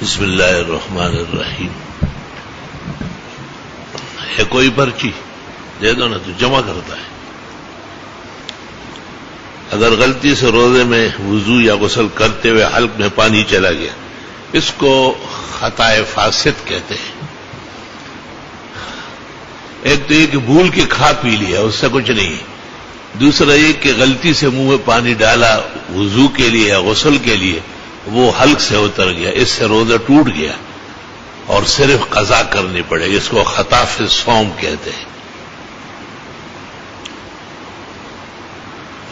بسم اللہ الرحمن الرحیم. ہے کوئی پرچی دے دو نا تو جمع کرتا ہے. اگر غلطی سے روزے میں وضو یا غسل کرتے ہوئے حلق میں پانی چلا گیا، اس کو خطائے فاسد کہتے ہیں. ایک تو یہ کہ بھول کے کھا پی لیا، اس سے کچھ نہیں. دوسرا یہ کہ غلطی سے منہ میں پانی ڈالا وضو کے لیے یا غسل کے لیے، وہ حلق سے اتر گیا، اس سے روزہ ٹوٹ گیا اور صرف قضا کرنی پڑے گی. اس کو خطا فی الصوم کہتے ہیں.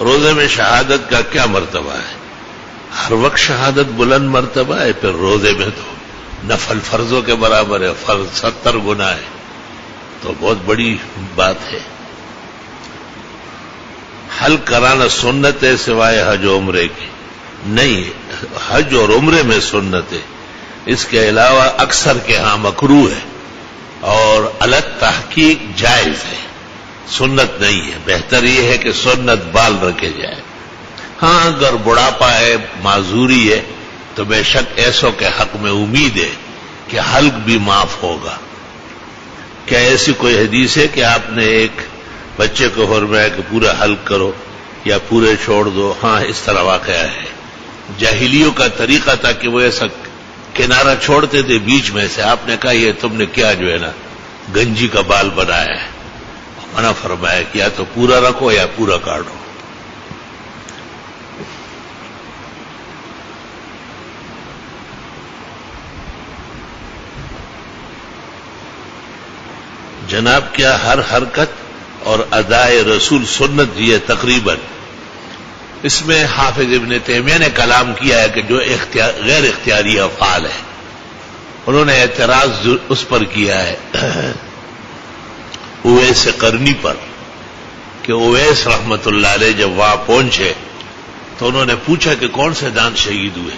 روزے میں شہادت کا کیا مرتبہ ہے؟ ہر وقت شہادت بلند مرتبہ ہے، پھر روزے میں تو نفل فرضوں کے برابر ہے، فرض 70 گنا ہے، تو بہت بڑی بات ہے. حلق کرانا سنت ہے سوائے حج و عمرے کی؟ نہیں، حج اور عمرے میں سنت ہے. اس کے علاوہ اکثر کے ہاں مکروہ ہے اور الگ تحقیق جائز ہے، سنت نہیں ہے. بہتر یہ ہے کہ سنت بال رکھے جائے. ہاں اگر بڑھاپا ہے، معذوری ہے، تو بے شک ایسوں کے حق میں امید ہے کہ حلق بھی معاف ہوگا. کیا ایسی کوئی حدیث ہے کہ آپ نے ایک بچے کو فرمایا کہ پورا حلق کرو یا پورے چھوڑ دو؟ ہاں اس طرح واقعہ ہے. جاہلیوں کا طریقہ تھا کہ وہ ایسا کنارہ چھوڑتے تھے بیچ میں سے. آپ نے کہا یہ تم نے کیا جو ہے نا گنجی کا بال بنایا ہے. منع فرمایا کہ یا تو پورا رکھو یا پورا کاٹو. جناب کیا ہر حرکت اور ادائے رسول سنت دی ہے؟ تقریباً. اس میں حافظ ابن تیمیہ نے کلام کیا ہے کہ جو غیر اختیاری افعال ہے، انہوں نے اعتراض اس پر کیا ہے اویس قرنی پر، کہ اویس رحمت اللہ علیہ جب وہاں پہنچے تو انہوں نے پوچھا کہ کون سے دانت شہید ہوئے،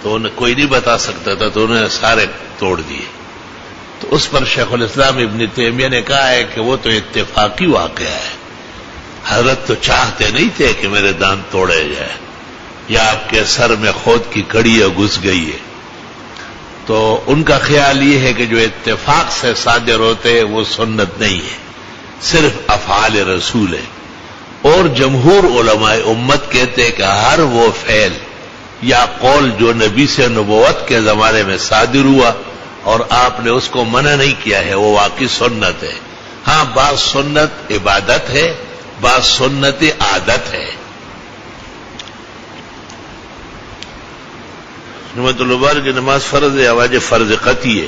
تو انہیں کوئی نہیں بتا سکتا تھا، تو انہوں نے سارے توڑ دیے. تو اس پر شیخ الاسلام ابن تیمیہ نے کہا ہے کہ وہ تو اتفاقی واقعہ ہے. حضرت تو چاہتے نہیں تھے کہ میرے دانت توڑے جائے، یا آپ کے سر میں خود کی کڑی گھس گئی ہے. تو ان کا خیال یہ ہے کہ جو اتفاق سے صادر ہوتے ہیں وہ سنت نہیں ہے، صرف افعال رسول ہے. اور جمہور علماء امت کہتے ہیں کہ ہر وہ فعل یا قول جو نبی سے نبوت کے زمانے میں صادر ہوا اور آپ نے اس کو منع نہیں کیا ہے، وہ واقعی سنت ہے. ہاں بعض سنت عبادت ہے، بعض سنت عادت ہے. نعمت البار کی نماز فرض ہے، آواز فرض قطعی ہے،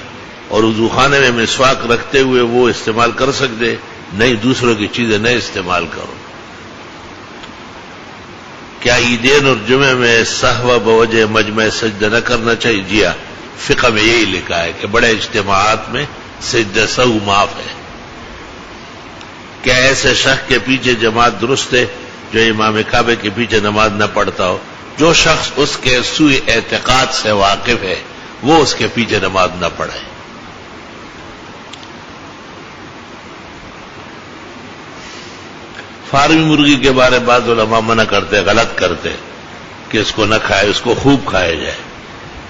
اور وضو خانے میں مسواک رکھتے ہوئے وہ استعمال کر سکتے؟ نہیں، دوسروں کی چیزیں نہیں استعمال کرو. کیا عیدین اور جمعے میں سہو بوجہ مجمع سجدہ نہ کرنا چاہیے؟ جی ہاں، فقہ میں یہی لکھا ہے کہ بڑے اجتماعات میں سجدہ سہو معاف ہے. کیا ایسے شخص کے پیچھے جماعت درست ہے جو امام کعبے کے پیچھے نماز نہ پڑھتا ہو؟ جو شخص اس کے سوء اعتقاد سے واقف ہے وہ اس کے پیچھے نماز نہ پڑھے. فارمی مرغی کے بارے میں بعض علماء منع کرتے، غلط کرتے کہ اس کو نہ کھائے، اس کو خوب کھایا جائے،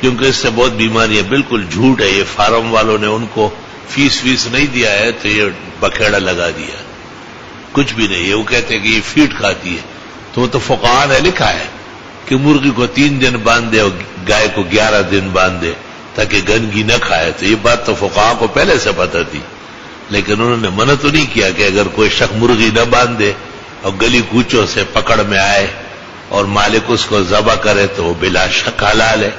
کیونکہ اس سے بہت بیماریاں. بالکل جھوٹ ہے. یہ فارم والوں نے ان کو فیس نہیں دیا ہے تو یہ بکھیڑا لگا دیا، کچھ بھی نہیں ہے. وہ کہتے ہیں کہ یہ فیڈ کھاتی ہے، تو وہ تو فقہاء نے لکھا ہے کہ مرغی کو 3 دن باندھ دے اور گائے کو 11 دن باندھ دے تاکہ گندگی نہ کھائے. تو یہ بات تو فقہاء کو پہلے سے پتہ تھی، لیکن انہوں نے منع تو نہیں کیا کہ اگر کوئی شخص مرغی نہ باندھ دے اور گلی کوچوں سے پکڑ میں آئے اور مالک اس کو ذبح کرے تو وہ بلا شک حلال ہے.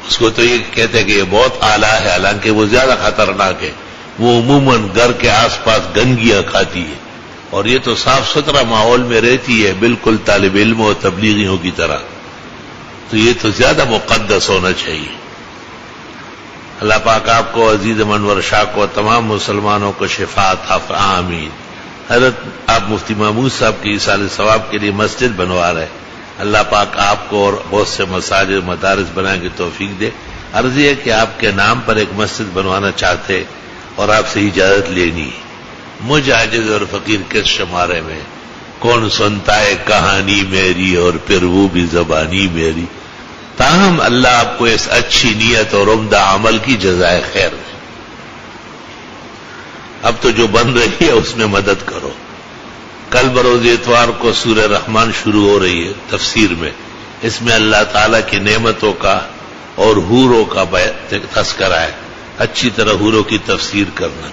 اس کو تو یہ کہتے ہیں کہ یہ بہت اعلیٰ ہے، حالانکہ وہ زیادہ خطرناک ہے. وہ عموماً گھر کے آس پاس گندگیاں کھاتی ہے، اور یہ تو صاف ستھرا ماحول میں رہتی ہے، بالکل طالب علم و تبلیغیوں کی طرح. تو یہ تو زیادہ مقدس ہونا چاہیے. اللہ پاک آپ کو، عزیز منور شاہ کو، تمام مسلمانوں کو شفا عطا فرمائے، آمین. حضرت آپ مفتی محمود صاحب کی ایصال ثواب کے لیے مسجد بنوا رہے، اللہ پاک آپ کو اور بہت سے مساجد مدارس بنانے کی توفیق دے. عرض یہ کہ آپ کے نام پر ایک مسجد بنوانا چاہتے اور آپ سے اجازت لینی. مجھ عاجز اور فقیر کس شمارے میں کون سنتا ہے کہانی میری اور پھر وہ بھی زبانی میری. تاہم اللہ آپ کو اس اچھی نیت اور عمدہ عمل کی جزائے خیر دے. اب تو جو بن رہی ہے اس میں مدد کرو. کل بروز اتوار کو سورہ رحمان شروع ہو رہی ہے تفسیر میں. اس میں اللہ تعالی کی نعمتوں کا اور حوروں کا تذکرہ ہے. اچھی طرح حوروں کی تفسیر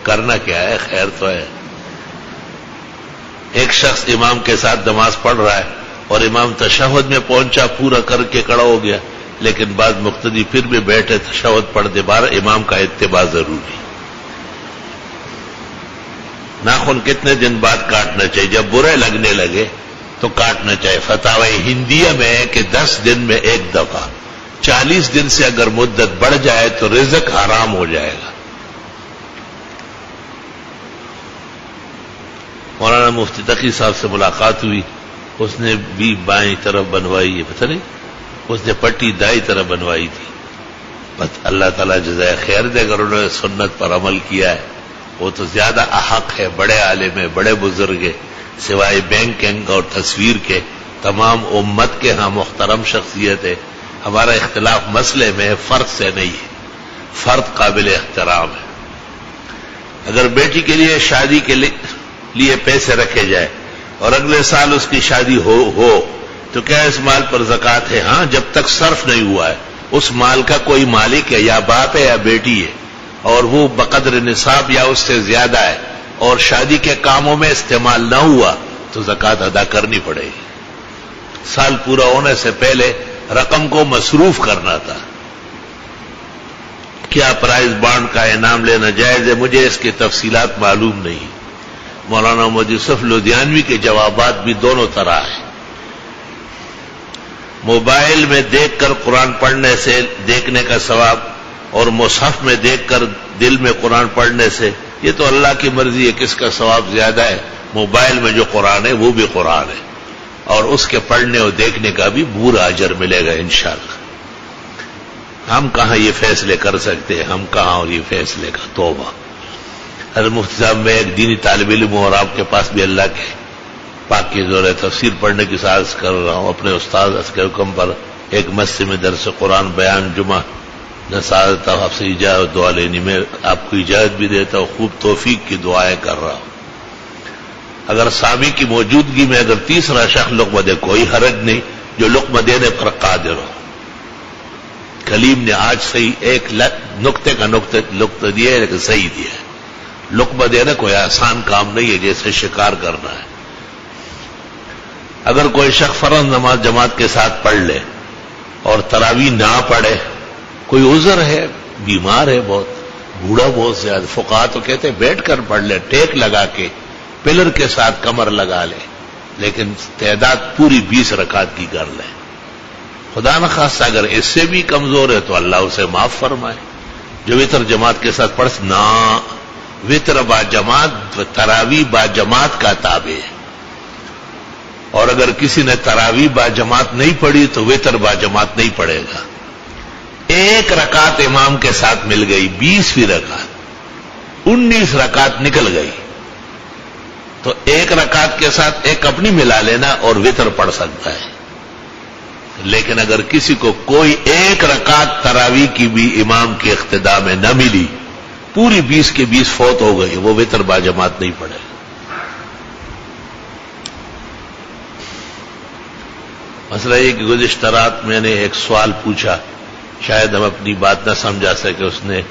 کرنا کیا ہے، خیر تو ہے. ایک شخص امام کے ساتھ نماز پڑھ رہا ہے اور امام تشہد میں پہنچا، پورا کر کے کھڑا ہو گیا، لیکن بعد مقتدی پھر بھی بیٹھے تشہد پڑھتے بار امام کا اتباع ضروری. ناخن کتنے دن بعد کاٹنا چاہیے؟ جب برے لگنے لگے تو کاٹنا چاہیے. فتاوی ہندیہ میں ہے کہ 10 دن میں ایک دفعہ. 40 دن سے اگر مدت بڑھ جائے تو رزق حرام ہو جائے گا. مولانا مفتی تقی صاحب سے ملاقات ہوئی، اس نے بھی بائیں طرف بنوائی ہے، پتہ نہیں اس نے پٹی دائیں طرف بنوائی تھی. بس اللہ تعالیٰ جزائے خیر دے. اگر انہوں نے سنت پر عمل کیا ہے وہ تو زیادہ احق ہے. بڑے عالم ہے، بڑے بزرگ ہے، سوائے بینکنگ اور تصویر کے تمام امت کے ہاں محترم شخصیت ہے. ہمارا اختلاف مسئلے میں فرد سے نہیں ہے، فرد قابل احترام ہے. اگر بیٹی کے لیے شادی کے لیے پیسے رکھے جائے اور اگلے سال اس کی شادی ہو تو کیا اس مال پر زکوٰۃ ہے؟ ہاں، جب تک صرف نہیں ہوا ہے. اس مال کا کوئی مالک ہے، یا باپ ہے یا بیٹی ہے، اور وہ بقدر نصاب یا اس سے زیادہ ہے اور شادی کے کاموں میں استعمال نہ ہوا تو زکوٰۃ ادا کرنی پڑے گی. سال پورا ہونے سے پہلے رقم کو مصروف کرنا تھا. کیا پرائز بانڈ کا انعام لینا جائز ہے؟ مجھے اس کی تفصیلات معلوم نہیں. مولانا محمد یوسف لدھیانوی کے جوابات بھی دونوں طرح ہیں. موبائل میں دیکھ کر قرآن پڑھنے سے دیکھنے کا ثواب اور مصحف میں دیکھ کر دل میں قرآن پڑھنے سے، یہ تو اللہ کی مرضی ہے کس کا ثواب زیادہ ہے. موبائل میں جو قرآن ہے وہ بھی قرآن ہے اور اس کے پڑھنے اور دیکھنے کا بھی پورا اجر ملے گا انشاءاللہ. ہم کہاں یہ فیصلے کر سکتے ہیں، ہم کہاں اور یہ فیصلے کا توبہ. حضرت مفتی صاحب میں ایک دینی طالب علم ہوں اور آپ کے پاس بھی اللہ کے پاک کی زور تفسیر پڑھنے کی سازش کر رہا ہوں. اپنے استاد کے حکم پر ایک مسجد میں درس قرآن بیان جمعہ نصارت آپ سے اجازت دعا لینی. میں آپ کو اجازت بھی دیتا ہوں، خوب توفیق کی دعائیں کر رہا ہوں. اگر سامی کی موجودگی میں اگر تیسرا شخص لقمہ دے کوئی حرج نہیں، جو لقمہ دینے پر قادر ہو. کلیم نے آج صحیح ایک نقطے کا نقطہ دیا ہے لیکن صحیح دیا ہے. لقمہ دینا کوئی آسان کام نہیں ہے، جیسے شکار کرنا ہے. اگر کوئی شخص فرض نماز جماعت کے ساتھ پڑھ لے اور تراویح نہ پڑھے، کوئی عذر ہے، بیمار ہے بہت، بوڑھا بہت زیادہ، فقہا تو کہتے ہیں بیٹھ کر پڑھ لے، ٹیک لگا کے پلر کے ساتھ کمر لگا لے، لیکن تعداد پوری 20 رکعت کی کر لے. خدا نخواستہ اگر اس سے بھی کمزور ہے تو اللہ اسے معاف فرمائے. جو وتر جماعت کے ساتھ پڑھ نہ، وتر با جماعت تراویح با جماعت کا تابع ہے. اور اگر کسی نے تراویح با جماعت نہیں پڑھی تو وتر با جماعت نہیں پڑھے گا. ایک رکعت امام کے ساتھ مل گئی، 20ویں رکعت، 19 رکعت نکل گئی، تو ایک رکعت کے ساتھ ایک اپنی ملا لینا اور وتر پڑھ سکتا ہے. لیکن اگر کسی کو کوئی ایک رکعت تراویح کی بھی امام کے اقتداء میں نہ ملی، پوری 20 کے 20 فوت ہو گئی، وہ وتر با جماعت نہیں پڑھے. مسئلہ یہ کہ گزشتہ رات میں نے ایک سوال پوچھا، شاید ہم اپنی بات نہ سمجھا سکے، اس نے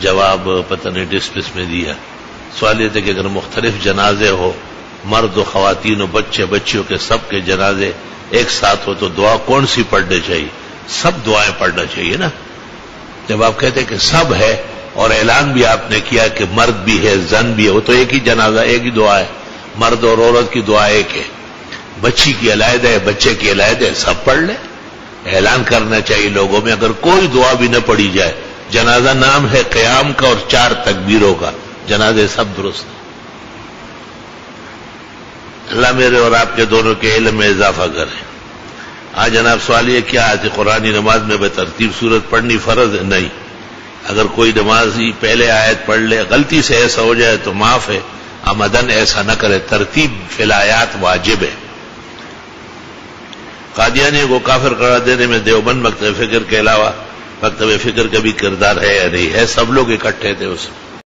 جواب پتہ نہیں ڈسمس میں دیا. سوال یہ تھا کہ اگر مختلف جنازے ہو، مرد و خواتین و بچے بچیوں کے سب کے جنازے ایک ساتھ ہو تو دعا کون سی پڑھنی چاہیے؟ سب دعائیں پڑھنا چاہیے نا. جب آپ کہتے ہیں کہ سب ہے اور اعلان بھی آپ نے کیا کہ مرد بھی ہے زن بھی ہے، وہ تو ایک ہی جنازہ ایک ہی دعا ہے، مرد اور عورت کی دعا ایک ہے، بچی کی علیحدہ ہے بچے کی علیحدہ ہے، سب پڑھ لیں. اعلان کرنا چاہیے لوگوں میں. اگر کوئی دعا بھی نہ پڑھی جائے، جنازہ نام ہے قیام کا اور 4 تکبیروں کا، جنازے سب درست ہیں. اللہ میرے اور آپ کے دونوں کے علم میں اضافہ کرے. آج جناب سوال یہ کیا آتی قرآنی نماز میں بترتیب سورت پڑھنی فرض ہے؟ نہیں. اگر کوئی نمازی پہلے آیت پڑھ لے، غلطی سے ایسا ہو جائے تو معاف ہے، عمدن ایسا نہ کرے. ترتیب فی الآیات واجب ہے. قادیانیوں کو کافر قرار دینے میں دیوبند مکتب فکر کے علاوہ مکتب فکر کا بھی کردار ہے یا نہیں ہے؟ سب لوگ اکٹھے تھے اس میں.